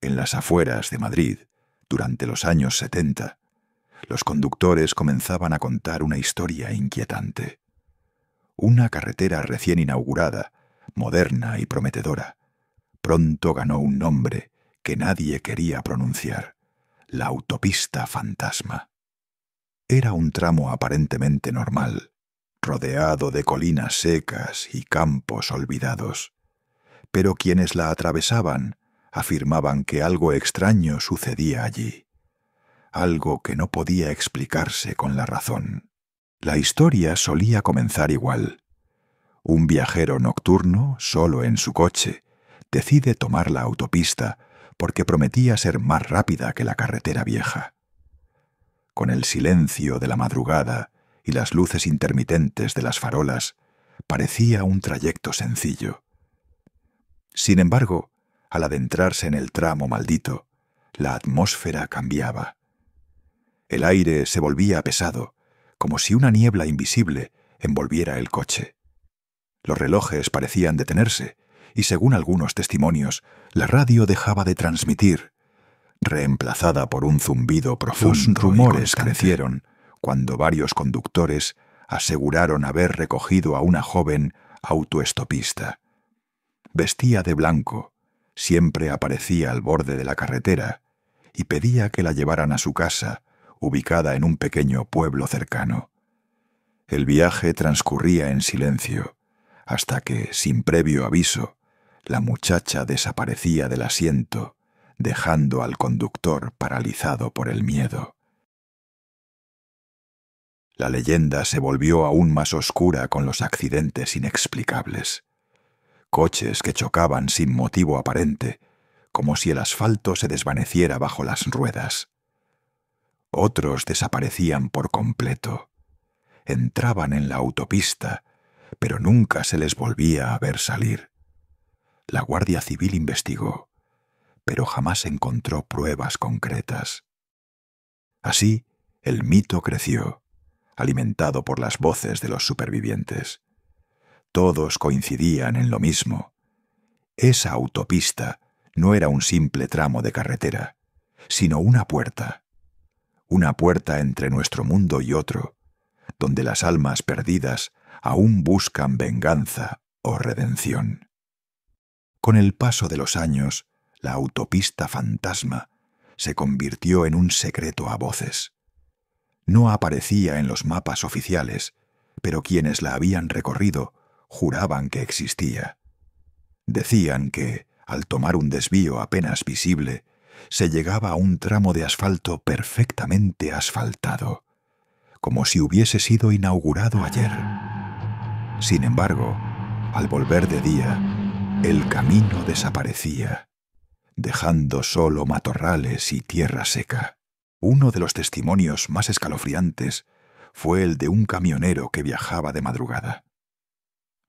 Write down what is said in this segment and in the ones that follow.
En las afueras de Madrid, durante los años 70, los conductores comenzaban a contar una historia inquietante. Una carretera recién inaugurada, moderna y prometedora, pronto ganó un nombre que nadie quería pronunciar: la autopista fantasma. Era un tramo aparentemente normal, rodeado de colinas secas y campos olvidados, pero quienes la atravesaban afirmaban que algo extraño sucedía allí, algo que no podía explicarse con la razón. La historia solía comenzar igual. Un viajero nocturno, solo en su coche, decide tomar la autopista porque prometía ser más rápida que la carretera vieja. Con el silencio de la madrugada y las luces intermitentes de las farolas, parecía un trayecto sencillo. Sin embargo, al adentrarse en el tramo maldito, la atmósfera cambiaba. El aire se volvía pesado, como si una niebla invisible envolviera el coche. Los relojes parecían detenerse y, según algunos testimonios, la radio dejaba de transmitir, reemplazada por un zumbido profundo. Los rumores crecieron cuando varios conductores aseguraron haber recogido a una joven autoestopista. Vestía de blanco, siempre aparecía al borde de la carretera y pedía que la llevaran a su casa, ubicada en un pequeño pueblo cercano. El viaje transcurría en silencio, hasta que, sin previo aviso, la muchacha desaparecía del asiento, dejando al conductor paralizado por el miedo. La leyenda se volvió aún más oscura con los accidentes inexplicables. Coches que chocaban sin motivo aparente, como si el asfalto se desvaneciera bajo las ruedas. Otros desaparecían por completo. Entraban en la autopista, pero nunca se les volvía a ver salir. La Guardia Civil investigó, pero jamás encontró pruebas concretas. Así, el mito creció, alimentado por las voces de los supervivientes. Todos coincidían en lo mismo. Esa autopista no era un simple tramo de carretera, sino una puerta entre nuestro mundo y otro, donde las almas perdidas aún buscan venganza o redención. Con el paso de los años, la autopista fantasma se convirtió en un secreto a voces. No aparecía en los mapas oficiales, pero quienes la habían recorrido juraban que existía. Decían que, al tomar un desvío apenas visible, se llegaba a un tramo de asfalto perfectamente asfaltado, como si hubiese sido inaugurado ayer. Sin embargo, al volver de día, el camino desaparecía, dejando solo matorrales y tierra seca. Uno de los testimonios más escalofriantes fue el de un camionero que viajaba de madrugada.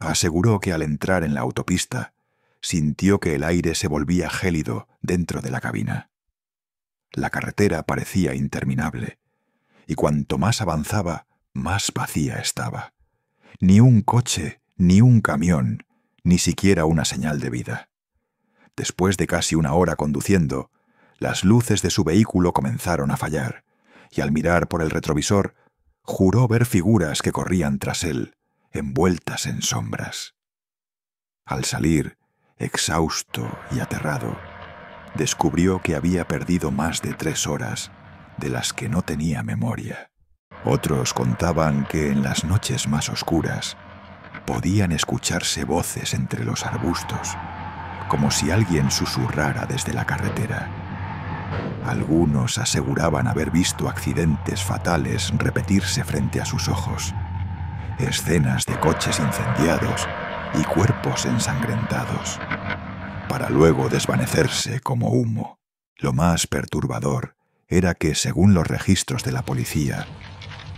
Aseguró que al entrar en la autopista, sintió que el aire se volvía gélido dentro de la cabina. La carretera parecía interminable, y cuanto más avanzaba, más vacía estaba. Ni un coche, ni un camión, ni siquiera una señal de vida. Después de casi una hora conduciendo, las luces de su vehículo comenzaron a fallar, y al mirar por el retrovisor, juró ver figuras que corrían tras él, envueltas en sombras. Al salir, exhausto y aterrado, descubrió que había perdido más de 3 horas, de las que no tenía memoria. Otros contaban que en las noches más oscuras podían escucharse voces entre los arbustos, como si alguien susurrara desde la carretera. Algunos aseguraban haber visto accidentes fatales repetirse frente a sus ojos, escenas de coches incendiados y cuerpos ensangrentados, para luego desvanecerse como humo. Lo más perturbador era que, según los registros de la policía,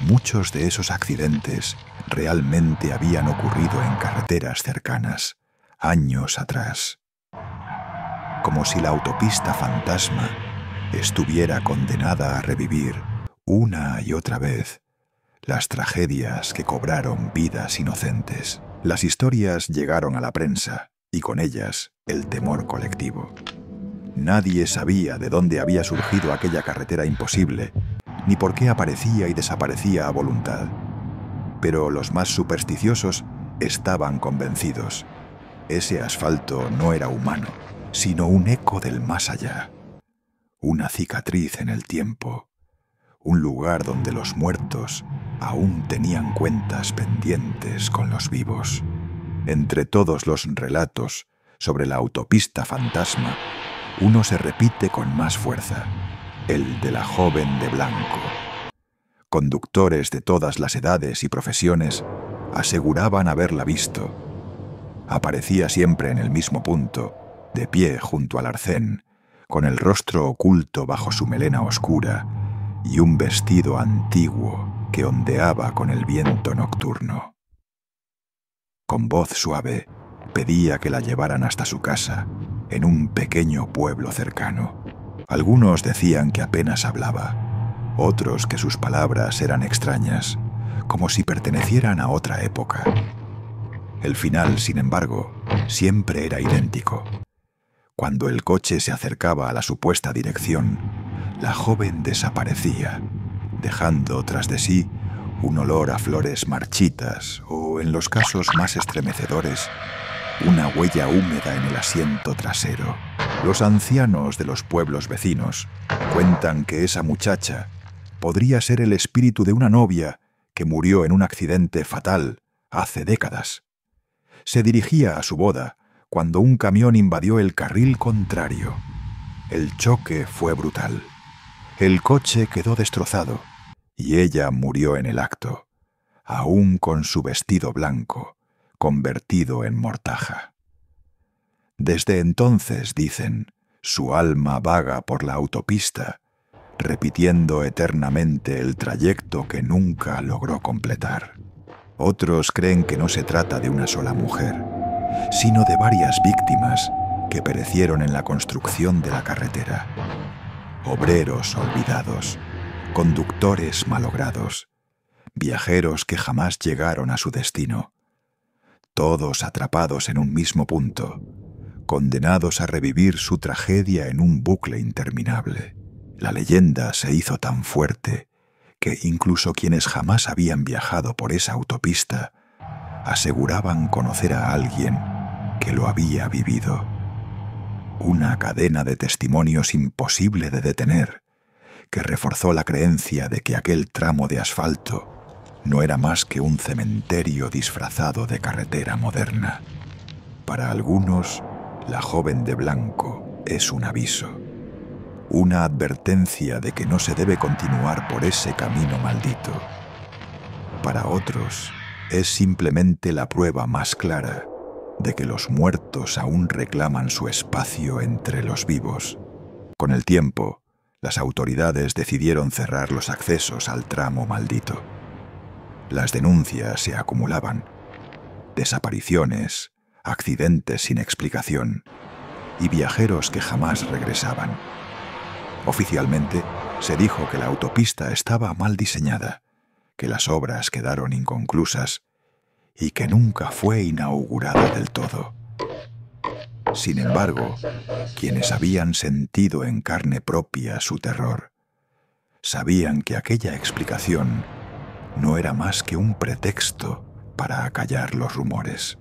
muchos de esos accidentes realmente habían ocurrido en carreteras cercanas, años atrás. Como si la autopista fantasma estuviera condenada a revivir una y otra vez las tragedias que cobraron vidas inocentes. Las historias llegaron a la prensa y con ellas el temor colectivo. Nadie sabía de dónde había surgido aquella carretera imposible, ni por qué aparecía y desaparecía a voluntad. Pero los más supersticiosos estaban convencidos. Ese asfalto no era humano, sino un eco del más allá. Una cicatriz en el tiempo. Un lugar donde los muertos aún tenían cuentas pendientes con los vivos. Entre todos los relatos sobre la autopista fantasma, uno se repite con más fuerza, el de la joven de blanco. Conductores de todas las edades y profesiones aseguraban haberla visto. Aparecía siempre en el mismo punto, de pie junto al arcén, con el rostro oculto bajo su melena oscura y un vestido antiguo que ondeaba con el viento nocturno. Con voz suave, pedía que la llevaran hasta su casa, en un pequeño pueblo cercano. Algunos decían que apenas hablaba, otros que sus palabras eran extrañas, como si pertenecieran a otra época. El final, sin embargo, siempre era idéntico. Cuando el coche se acercaba a la supuesta dirección, la joven desaparecía, dejando tras de sí un olor a flores marchitas o, en los casos más estremecedores, una huella húmeda en el asiento trasero. Los ancianos de los pueblos vecinos cuentan que esa muchacha podría ser el espíritu de una novia que murió en un accidente fatal hace décadas. Se dirigía a su boda cuando un camión invadió el carril contrario. El choque fue brutal. El coche quedó destrozado y ella murió en el acto, aún con su vestido blanco, convertido en mortaja. Desde entonces, dicen, su alma vaga por la autopista, repitiendo eternamente el trayecto que nunca logró completar. Otros creen que no se trata de una sola mujer, sino de varias víctimas que perecieron en la construcción de la carretera. Obreros olvidados, conductores malogrados, viajeros que jamás llegaron a su destino, todos atrapados en un mismo punto, condenados a revivir su tragedia en un bucle interminable. La leyenda se hizo tan fuerte que incluso quienes jamás habían viajado por esa autopista aseguraban conocer a alguien que lo había vivido. Una cadena de testimonios imposible de detener, que reforzó la creencia de que aquel tramo de asfalto no era más que un cementerio disfrazado de carretera moderna. Para algunos, la joven de blanco es un aviso, una advertencia de que no se debe continuar por ese camino maldito. Para otros, es simplemente la prueba más clara de que los muertos aún reclaman su espacio entre los vivos. Con el tiempo, las autoridades decidieron cerrar los accesos al tramo maldito. Las denuncias se acumulaban. Desapariciones, accidentes sin explicación y viajeros que jamás regresaban. Oficialmente, se dijo que la autopista estaba mal diseñada, que las obras quedaron inconclusas y que nunca fue inaugurada del todo. Sin embargo, quienes habían sentido en carne propia su terror, sabían que aquella explicación no era más que un pretexto para acallar los rumores.